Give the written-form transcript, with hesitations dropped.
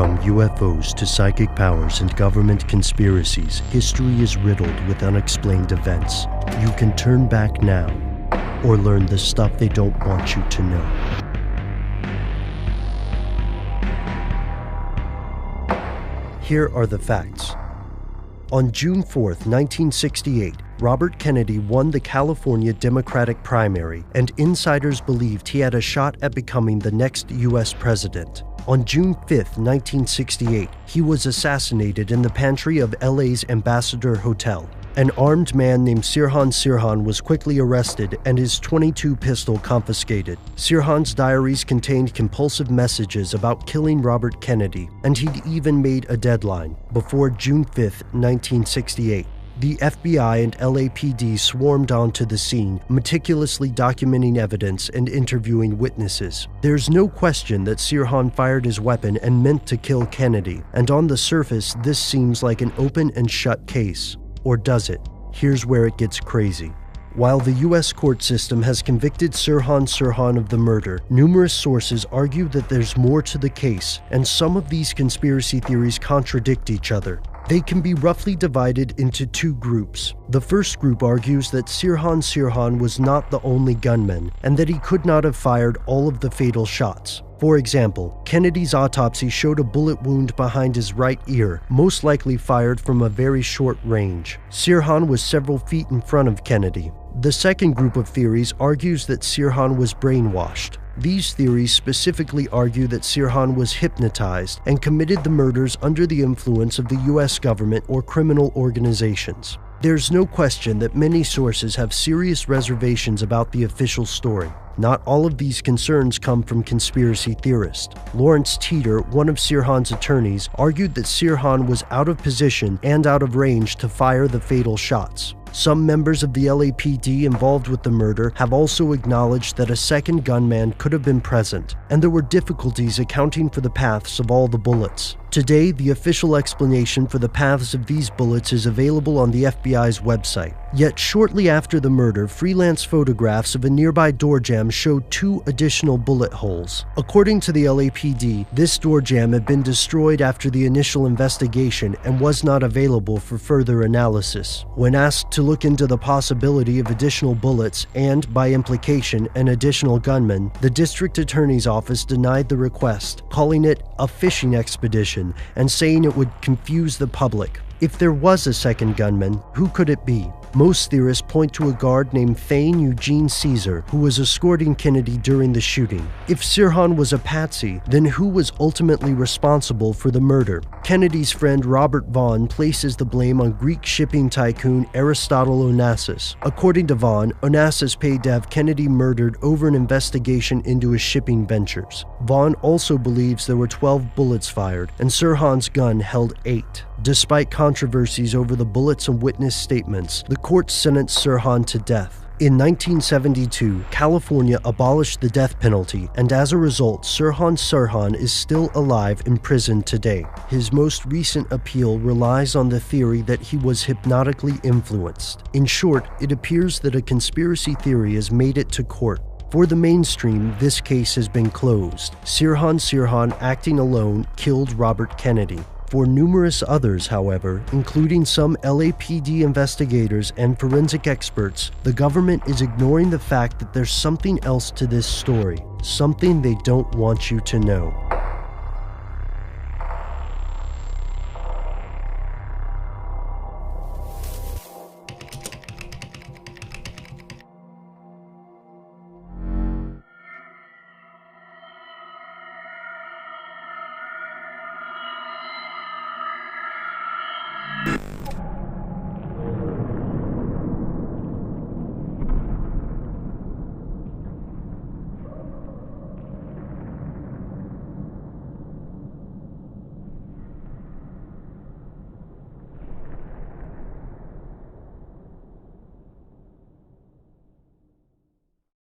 From UFOs to psychic powers and government conspiracies, history is riddled with unexplained events. You can turn back now, or learn the stuff they don't want you to know. Here are the facts. On June 4th, 1968, Robert Kennedy won the California Democratic primary, and insiders believed he had a shot at becoming the next U.S. president. On June 5th, 1968, he was assassinated in the pantry of LA's Ambassador Hotel. An armed man named Sirhan Sirhan was quickly arrested and his .22 pistol confiscated. Sirhan's diaries contained compulsive messages about killing Robert Kennedy, and he'd even made a deadline before June 5th, 1968. The FBI and LAPD swarmed onto the scene, meticulously documenting evidence and interviewing witnesses. There's no question that Sirhan fired his weapon and meant to kill Kennedy, and on the surface, this seems like an open and shut case. Or does it? Here's where it gets crazy. While the U.S. court system has convicted Sirhan Sirhan of the murder, numerous sources argue that there's more to the case, and some of these conspiracy theories contradict each other. They can be roughly divided into two groups. The first group argues that Sirhan Sirhan was not the only gunman, and that he could not have fired all of the fatal shots. For example, Kennedy's autopsy showed a bullet wound behind his right ear, most likely fired from a very short range. Sirhan was several feet in front of Kennedy. The second group of theories argues that Sirhan was brainwashed. These theories specifically argue that Sirhan was hypnotized and committed the murders under the influence of the U.S. government or criminal organizations. There's no question that many sources have serious reservations about the official story. Not all of these concerns come from conspiracy theorists. Lawrence Teeter, one of Sirhan's attorneys, argued that Sirhan was out of position and out of range to fire the fatal shots. Some members of the LAPD involved with the murder have also acknowledged that a second gunman could have been present, and there were difficulties accounting for the paths of all the bullets. Today, the official explanation for the paths of these bullets is available on the FBI's website. Yet shortly after the murder, freelance photographs of a nearby door jamb showed 2 additional bullet holes. According to the LAPD, this door jamb had been destroyed after the initial investigation and was not available for further analysis. When asked to look into the possibility of additional bullets and, by implication, an additional gunman, the district attorney's office denied the request, calling it a fishing expedition and saying it would confuse the public. If there was a second gunman, who could it be? Most theorists point to a guard named Thane Eugene Caesar, who was escorting Kennedy during the shooting. If Sirhan was a patsy, then who was ultimately responsible for the murder? Kennedy's friend Robert Vaughn places the blame on Greek shipping tycoon Aristotle Onassis. According to Vaughn, Onassis paid to have Kennedy murdered over an investigation into his shipping ventures. Vaughn also believes there were 12 bullets fired, and Sirhan's gun held 8. Despite controversies over the bullets and witness statements, the court sentenced Sirhan to death. In 1972, California abolished the death penalty, and as a result, Sirhan Sirhan is still alive in prison today. His most recent appeal relies on the theory that he was hypnotically influenced. In short, it appears that a conspiracy theory has made it to court. For the mainstream, this case has been closed. Sirhan Sirhan, acting alone, killed Robert Kennedy. For numerous others, however, including some LAPD investigators and forensic experts, the government is ignoring the fact that there's something else to this story, something they don't want you to know.